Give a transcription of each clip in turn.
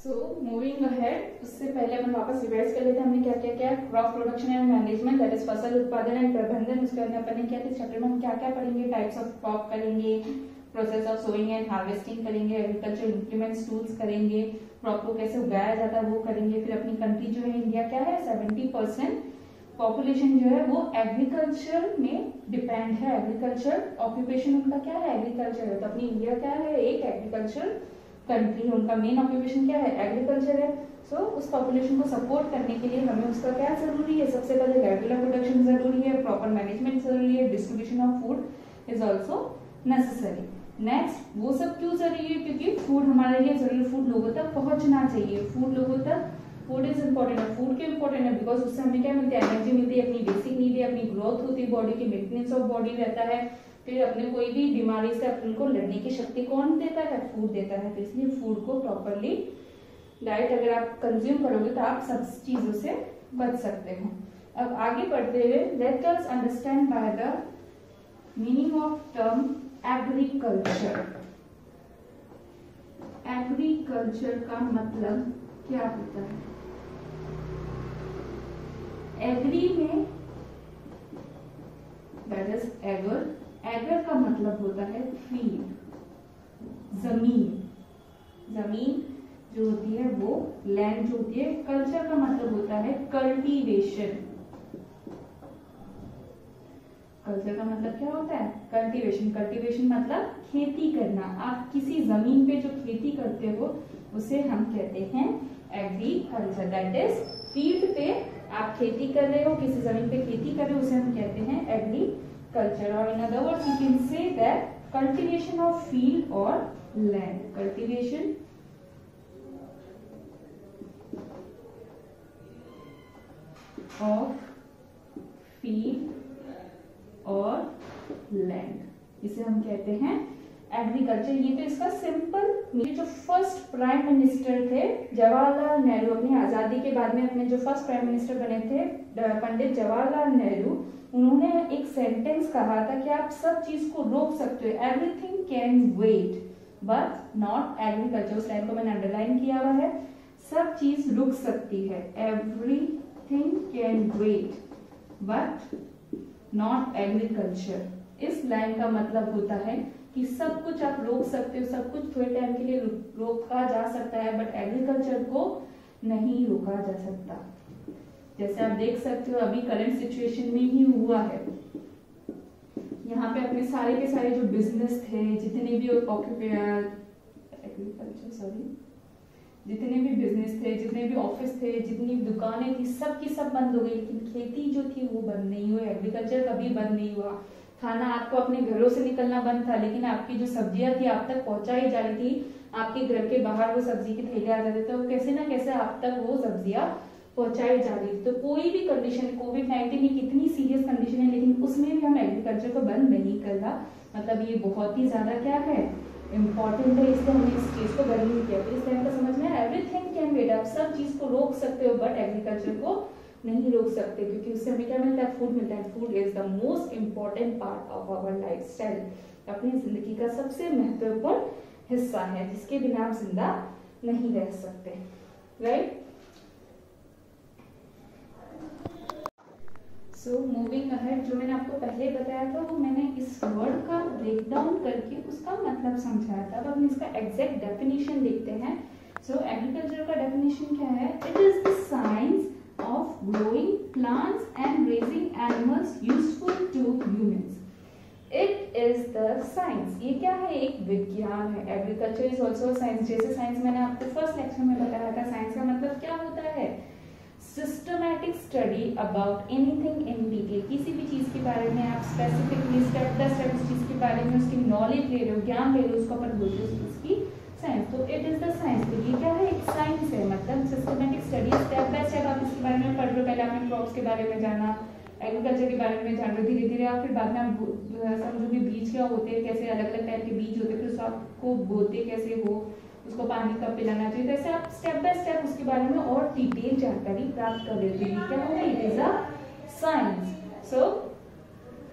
So moving ahead, उससे पहले अपन वापस रिवाइज कर लेते हैं हमने क्या क्या किया। Crop production and management, that is फसल उत्पादन एंड प्रबंधन। उसके अंदर अपन ने क्या किया, चैप्टर में हम क्या क्या पढ़ेंगे, टाइप्स ऑफ क्रॉप करेंगे, process of sowing and harvesting करेंगे, एग्रीकल्चर इंप्लीमेंट्स टूल्स करेंगे, क्रॉप को कैसे उगाया जाता है वो करेंगे। फिर अपनी कंट्री जो है इंडिया क्या है, 70% पॉपुलेशन जो है वो एग्रीकल्चर में डिपेंड है। एग्रीकल्चर ऑक्यूपेशन उनका क्या है, एग्रीकल्चर है। तो अपनी इंडिया क्या है, एक एग्रीकल्चर कंट्री है, उनका मेन ऑक्यूपेशन क्या है, एग्रीकल्चर है। सो उस पॉपुलेशन को सपोर्ट करने के लिए हमें उसका क्या जरूरी है, सबसे पहले रेगुलर प्रोडक्शन जरूरी है, प्रॉपर मैनेजमेंट जरूरी है, distribution of food is also necessary. Next, वो सब क्यों जरूरी है, क्योंकि फूड हमारे लिए जरूरी, फूड लोगों तक पहुंचना चाहिए। फूड लोगों तक, फूड इज इंपॉर्टेंट है। फूड क्यों इंपॉर्टेंट है, बिकॉज उससे हमें क्या मिलती है, एनर्जी मिलती है, अपनी बेसिक नीड है, अपनी ग्रोथ होती है, बॉडी की मेंटेनेंस ऑफ बॉडी रहता है। फिर अपने कोई भी बीमारी से अपन को लड़ने की शक्ति कौन देता है, फूड देता है। तो इसलिए फूड को प्रॉपरली डाइट अगर आप कंज्यूम करोगे तो आप सब चीजों से बच सकते हो। अब आगे बढ़ते हुए let us understand by the meaning of term agriculture. Agriculture का मतलब क्या होता है। एग्री में दैट इज एगर, एगर का मतलब होता है फील्ड, जमीन। जमीन जो होती है वो लैंड जो होती है। कल्चर का मतलब होता है कल्टीवेशन। कल्चर का मतलब क्या होता है, कल्टीवेशन। कल्टीवेशन मतलब खेती करना। आप किसी जमीन पे जो खेती करते हो उसे हम कहते हैं एग्रीकल्चर। दैट इज फील्ड पे आप खेती कर रहे हो, किसी जमीन पे खेती कर रहे हो, उसे हम कहते हैं एग्रीकल्चर। और in other words you can say that cultivation of field और लैंड। कल्टीवेशन ऑफ फील्ड और लैंड, इसे हम कहते हैं एग्रीकल्चर। ये तो इसका सिंपल। ये जो फर्स्ट प्राइम मिनिस्टर थे जवाहरलाल नेहरू, अपनी आजादी के बाद में अपने जो फर्स्ट प्राइम मिनिस्टर बने थे पंडित जवाहरलाल नेहरू, उन्होंने एक सेंटेंस कहा था कि आप सब चीज को रोक सकते हो, everything can wait but not agriculture. उस लाइन को मैंने अंडरलाइन किया हुआ है, सब चीज रुक सकती है, everything can wait but not agriculture. इस लाइन का मतलब होता है कि सब कुछ आप रोक सकते हो, सब कुछ थोड़े टाइम के लिए रोका जा सकता है, बट एग्रीकल्चर को नहीं रोका जा सकता। जैसे आप देख सकते हो अभी करंट सिचुएशन में ही हुआ है। यहाँ पे अपने सारे के सारे जो बिजनेस थे, जितने भी जितने भी बिजनेस थे, जितने भी ऑफिस थे, जितनी दुकानें थी, सब की सब बंद हो गई। लेकिन खेती जो थी वो बंद नहीं हुई, एग्रीकल्चर कभी बंद नहीं हुआ। खाना आपको अपने घरों से निकलना बंद था, लेकिन आपकी जो सब्जियां थी आप तक पहुंचाई जा रही थी। आपके घर के बाहर वो सब्जी के ठेले आ जाते थे, तो कैसे ना कैसे आप तक वो सब्जियां पहुंचाई जा रही थी। तो कोई भी कंडीशन, कोविड-19 एक इतनी सीरियस कंडीशन है, लेकिन उसमें भी हम एग्रीकल्चर को बंद नहीं कर रहा। मतलब ये बहुत ही ज्यादा क्या है, इम्पोर्टेंट है, इसलिए हमने इस चीज को बंद नहीं किया। तो इस टाइम का समझ में एवरीथिंग कैन वेट। आप सब चीज को रोक सकते हो बट एग्रीकल्चर को नहीं रोक सकते, क्योंकि उससे हमें क्या मिलता है, फूड मिलता है। Food is the most important part of our lifestyle, अपनी जिंदगी का सबसे महत्वपूर्ण हिस्सा है, जिसके बिना आप जिंदा नहीं रह सकते, राइट। सो मूविंग अहेड, जो मैंने आपको पहले बताया था वो मैंने इस वर्ड का ब्रेक डाउन करके उसका मतलब समझाया था। अब हम इसका एग्जैक्ट डेफिनेशन देखते हैं। सो एग्रीकल्चर का डेफिनेशन क्या है, it is the science of growing plants and raising animals useful to humans. It is the science. ये क्या है, एक विज्ञान है। Agriculture is also science. जैसे साइंस मैंने आपको फर्स्ट लेक्चर में बताया था, साइंस का मतलब क्या होता है, systematic study about anything in detail. किसी भी चीज के बारे में आप स्पेसिफिकली स्टेप बाय स्टेप उस चीज के बारे में उसकी नॉलेज ले रहे हो, ज्ञान ले रहे हो, उसको अपन बोलते हैं उसकी साइंस। तो इट इज द साइंस। तो ये क्या है, एक साइंस है, मतलब systematic study, step by step आप इसके बारे में पढ़ रहे हो। पहले आपने क्रॉप्स के बारे में जाना, एग्रीकल्चर के बारे में जान रहे हो, धीरे धीरे आप फिर बाद में आप समझोगे बीज क्या होते हैं, कैसे अलग अलग टाइप के बीज होते हैं, फिर उसको आपको बोते कैसे हो, उसको पानी कब पिलाना चाहिए। तो ऐसे आप स्टेप बाय स्टेप उसके बारे में और डिटेल जानकारी प्राप्त कर लेते हैं। क्या होगा, it is a science. So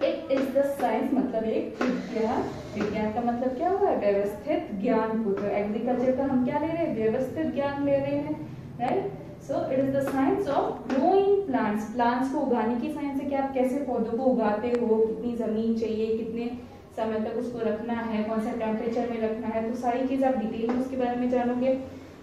it is the science मतलब एक विज्ञान। विज्ञान का मतलब क्या हुआ? व्यवस्थित ज्ञान को। तो एग्रीकल्चर का हम क्या ले रहे हैं? व्यवस्थित ज्ञान ले रहे हैं, right. So it is the science of growing plants. Plants को उगाने की साइंस है कि आप कैसे पौधों को उगाते हो, कितनी जमीन चाहिए, कितने समय तक उसको रखना है, कौन सा टेम्परेचर में रखना है, तो सारी चीज आप डिटेल में उसके बारे में जानोगे।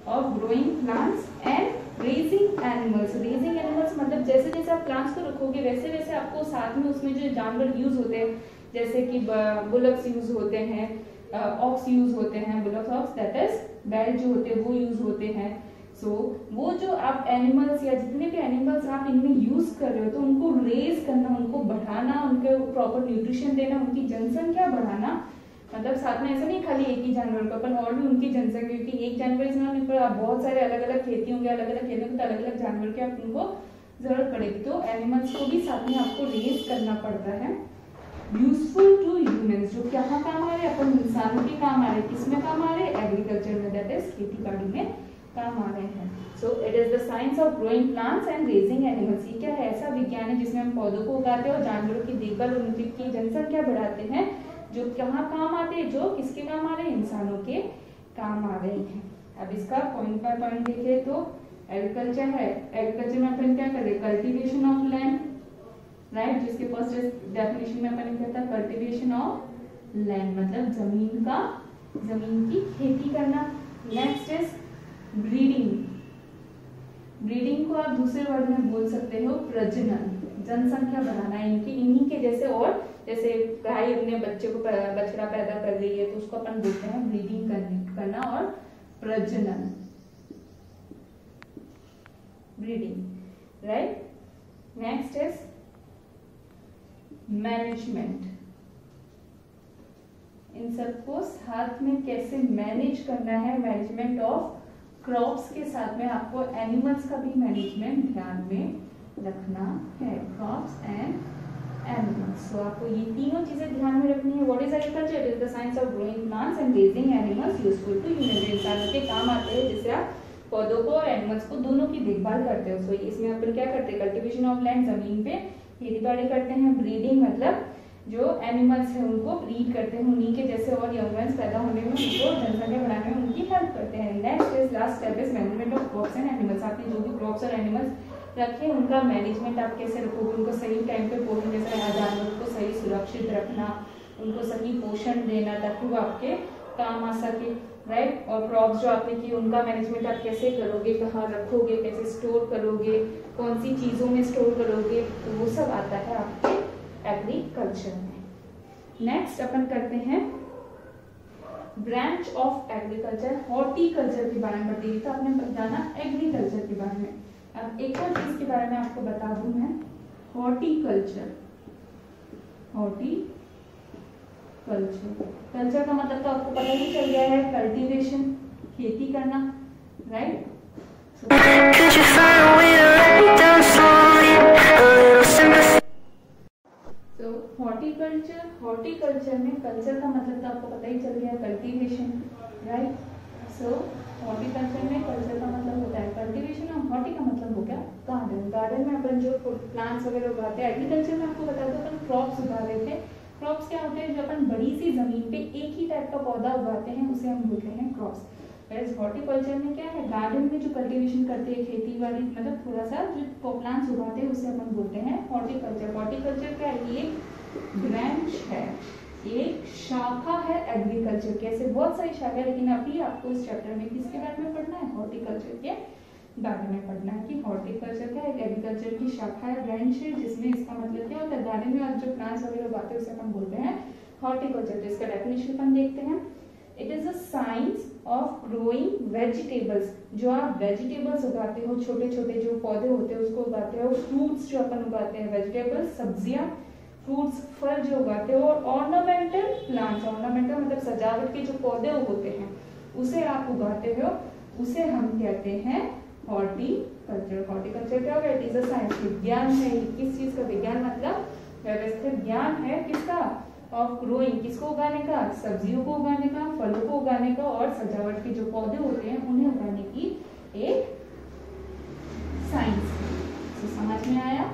Of growing plants and raising animals. Raising animals मतलब जैसे जैसे आप प्लांट्स को रखोगे वैसे वैसे आपको साथ में उसमें जो जानवर यूज होते हैं, जैसे कि बुलक्स यूज होते हैं, ऑक्स यूज होते हैं, बुलक्स ऑक्स दैट इज बैल जो होते हैं वो यूज होते हैं। सो वो जो आप एनिमल्स या जितने भी एनिमल्स आप इनमें यूज कर रहे हो, तो उनको रेज करना, उनको बढ़ाना, उनको प्रॉपर न्यूट्रिशन देना, उनकी जनसंख्या बढ़ाना। मतलब साथ में ऐसा नहीं खाली एक ही जानवर को, अपन और भी उनकी जनसंख्या, क्योंकि एक जानवर इसमें पर बहुत सारे अलग अलग खेती होंगे, अलग अलग खेती होंगे, तो अलग अलग जानवर के आप उनको जरूरत पड़ेगी। तो एनिमल्स को भी साथ में आपको रेज करना पड़ता है। यूजफुल टू ह्यूमंस, जो क्या काम आ रहे हैं? अपन इंसानों के काम आ रहे हैं। किसमें काम आ रहे हैं? एग्रीकल्चर में, दैट इज खेती बाड़ी में काम आ रहे हैं। So it is the science of growing plants and raising animals. ये क्या है? ऐसा विज्ञान है जिसमें हम पौधों को उगाते हैं और जानवरों की देखभाल, उनकी जनसंख्या बढ़ाते हैं, जो कहाँ काम आते हैं? जो किसके काम आ रहे हैं? इंसानों के काम आ रहे हैं। अब इसका पॉइंट बाय पॉइंट देखें तो एग्रीकल्चर है। एग्रीकल्चर में अपन क्या करें? कल्टीवेशन ऑफ लैंड, राइट, जिसके फर्स्ट डेफिनेशन में अपन कहता है कल्टीवेशन ऑफ लैंड मतलब जमीन की खेती करना। Next is breeding. ब्रीडिंग को आप दूसरे वर्ड में बोल सकते हो प्रजनन, जनसंख्या बढ़ाना इनकी, इन्हीं के जैसे। और जैसे गाय अपने बच्चे को बछड़ा पैदा कर रही है तो उसको अपन बोलते हैं ब्रीडिंग करना और प्रजनन, breeding, right. Next is management. इन सबको साथ में कैसे मैनेज करना है? मैनेजमेंट ऑफ क्रॉप्स के साथ में आपको एनिमल्स का भी मैनेजमेंट ध्यान में रखना है, क्रॉप्स एंड एनिमल्स। तो आपको ये तीनों चीजें ध्यान में रखनी है। What is agriculture? It is the science of growing plants and raising animals useful to human. इंसानों के काम आते हैं, जिससे आप पौधों को और एनिमल्स को दोनों की देखभाल करते हो। सो इसमें अपन क्या करते हैं? कल्टीवेशन ऑफ लैंड, जमीन पे खेती बाड़ी करते हैं। ब्रीडिंग मतलब जो एनिमल्स है उनको ब्रीड करते हैं, उन्हीं के जैसे और यंग वंस पैदा होने में, उनको जनसंख्या बढ़ाने में उनकी हेल्प करते हैं। Next is last step is management of crops and animals. आपने जो भी क्रॉप्स और एनिमल्स रखे उनका मैनेजमेंट आप कैसे रखोगे? उनको सही टाइम पे पोषण, जैसे जानवरों को सही सुरक्षित रखना, उनको सही पोषण देना ताकि वो आपके काम आ सके, राइट। और क्रॉप्स जो आपने की उनका मैनेजमेंट आप कैसे करोगे, कहाँ रखोगे, कैसे स्टोर करोगे, कौन सी चीजों में स्टोर करोगे, तो वो सब आता है आपके एग्रीकल्चर में। नेक्स्ट अपन करते हैं ब्रांच ऑफ एग्रीकल्चर, हॉर्टिकल्चर के बारे में बताइए। तो आपने बताना एग्रीकल्चर के बारे में। अब एक और चीज के बारे में आपको बता दूं मैं, हॉर्टिकल्चर। कल्चर का मतलब तो आपको पता ही चल गया है, कल्टीवेशन, खेती करना, राइट। तो हॉर्टिकल्चर में कल्चर का मतलब तो आपको पता ही चल गया, कल्टीवेशन, राइट। सो हॉर्टिकल्चर में कल्चर का मतलब होता है कल्टीवेशन और हॉर्टी का मतलब हो गया गार्डन। गार्डन में अपन जो प्लांट्स वगैरह उगाते हैं। एग्रीकल्चर में आपको बता दो अपन क्रॉप्स उगा रहे थे। क्रॉप्स क्या होते हैं? जो अपन बड़ी सी जमीन पे एक ही टाइप का पौधा उगाते हैं उसे हम बोलते हैं क्रॉप्स। हॉर्टिकल्चर में क्या है? गार्डन में जो कल्टीवेशन करते हैं, खेती बाड़ी मतलब थोड़ा सा जो प्लांट्स उगाते हैं उसे अपन बोलते हैं हॉर्टिकल्चर। हॉर्टिकल्चर क्या है? ये ब्रांच है, एक शाखा है एग्रीकल्चर के। ऐसे बहुत सारी शाखा है, लेकिन अभी आपको इस चैप्टर में किसके बारे में पढ़ना है? हॉर्टिकल्चर के बारे में पढ़ना है कि हॉर्टिकल्चर क्या है? एग्रीकल्चर की शाखा है, ब्रांच है, जिसमें इसका मतलब क्या होता है? गार्डन में आप जो प्लांट्स वगैरह उगाते हैं उसे अपन बोलते हैं हॉर्टिकल्चर। तो इसका डेफिनेशन अपन देखते हैं। It is a science of growing vegetables. जो आप वेजिटेबल्स उगाते हो, छोटे छोटे जो पौधे होते हैं उसको उगाते हो। फ्रूट्स जो अपन उगाते हैं, वेजिटेबल्स, सब्जियां, फ्रूट्स, फल जो उगाते हो। और ऑर्नामेंटल प्लांट्स, ऑर्नामेंटल मतलब सजावट के जो पौधे होते हैं उसे आप उगाते हो, उसे हम कहते हैं हॉर्टिकल्चर। हॉर्टिकल्चर क्या होगा? इट इज अ साइंस, विज्ञान है। किस चीज का विज्ञान? मतलब व्यवस्थित ज्ञान है किसका? ऑफ ग्रोइंग, किसको उगाने का? सब्जियों को उगाने का, फलों को उगाने का, और सजावट के जो पौधे होते हैं उन्हें उगाने की एक साइंस। तो समझ में आया?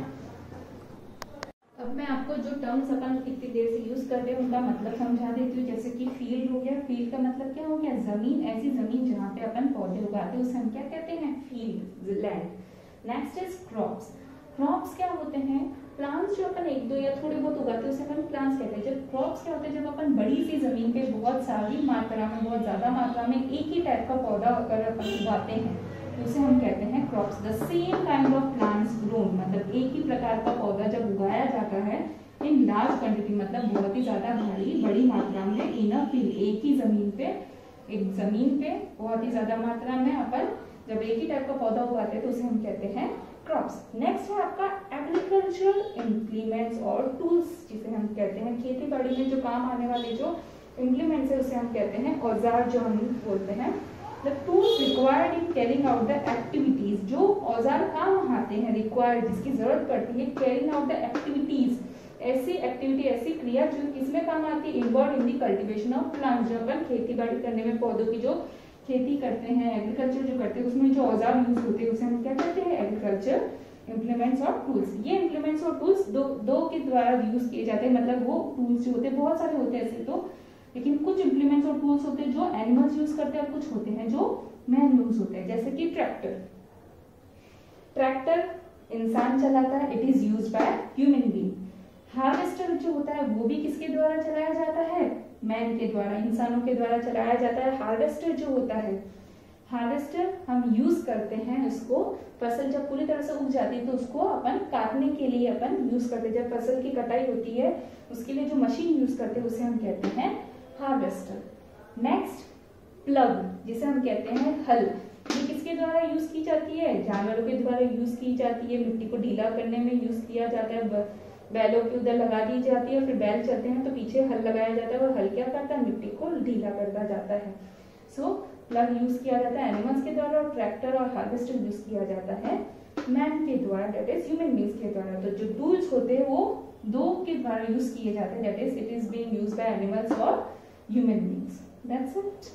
अब मैं आपको आपको जो टर्म्स अपन इतनी देर से यूज कर रहे हैं उनका मतलब समझा देती हूँ। जैसे कि फील्ड हो गया, फील्ड का मतलब क्या हो गया, जमीन, ऐसी जमीन जहाँ पे अपन पौधे उगाते हैं उसे हम क्या कहते हैं, field, land. Next is crops. Crops क्या होते हैं, प्लांट्स जो अपन एक दो या थोड़े बहुत उगाते हैं उसे अपन प्लांट्स कहते हैं। जब क्रॉप्स क्या होते हैं, जब अपन बड़ी सी जमीन पे बहुत सारी मात्रा में, बहुत ज्यादा मात्रा में एक ही टाइप का पौधा अगर अपन उगाते हैं तो उसे हम कहते हैं crops. The same kind of plants grown, मतलब एक ही प्रकार का पौधा जब उगाया जाता है इन लार्ज क्वांटिटी, मतलब बहुत ही ज्यादा भारी बड़ी मात्रा में, इन अ फील्ड, एक ही जमीन पे, एक जमीन पे बहुत ही ज्यादा मात्रा में अपन जब एक ही टाइप का पौधा उगाते हैं तो उसे हम कहते हैं क्रॉप्स। नेक्स्ट है आपका एग्रीकल्चरल इम्प्लीमेंट्स और टूल्स, जिसे हम कहते हैं खेती बाड़ी में जो काम आने वाले जो इम्प्लीमेंट्स है उसे हम कहते हैं औजार, जो हम बोलते हैं। The tools required in carrying out the activities, जो औजार काम आते हैं, required, जिसकी जरूरत पड़ती है, carrying out the activities, ऐसी एक्टिविटी, ऐसी क्रिया जो किसमें काम आती है, involved in the cultivation of plants, जो अपन खेती बाड़ी करने में पौधों की जो खेती करते हैं, एग्रीकल्चर जो करते हैं उसमें जो औजार यूज होते हैं उसे हम क्या कहते हैं, एग्रीकल्चर इम्प्लीमेंट्स और टूल्स। ये इम्प्लीमेंट्स और टूल्स दो के द्वारा यूज किए जाते हैं, मतलब वो टूल्स जो होते हैं बहुत सारे होते हैं ऐसे तो, लेकिन कुछ इम्प्लीमेंट्स और टूल्स होते हैं जो एनिमल्स यूज करते हैं और कुछ होते हैं जो मैन यूज होते हैं। जैसे कि ट्रैक्टर, ट्रैक्टर इंसान चलाता है, it is use by human being. Harvester जो होता है वो भी किसके द्वारा चलाया जाता है, मैन के द्वारा, इंसानों के द्वारा चलाया जाता है। हार्वेस्टर जो होता है, हार्वेस्टर हम यूज करते हैं उसको, फसल जब पूरी तरह से उग जाती है तो उसको अपन काटने के लिए अपन यूज करते हैं। जब फसल की कटाई होती है उसके लिए जो मशीन यूज करते हैं उसे हम कहते हैं हार्वेस्टर। नेक्स्ट प्लग, जिसे हम कहते हैं हल, ये किसके द्वारा यूज की जाती है, जानवरों के द्वारा यूज की जाती है, मिट्टी को ढीला करने में यूज किया जाता है, बैलों की उधर लगा दी जाती है, फिर बैल चलते हैं तो पीछे हल लगाया जाता है और हल क्या करता है, मिट्टी को ढीला करता जाता है। सो प्लग यूज किया जाता है एनिमल्स के द्वारा, और ट्रैक्टर और हार्वेस्टर यूज किया जाता है मैन के द्वारा, दैट इज ह्यूमन बीइंग्स के द्वारा। तो जो टूल्स होते हैं वो दो के द्वारा यूज किए जाते हैं, that is it is being used by animals और ह्यूमन बीइंग्स। That's it.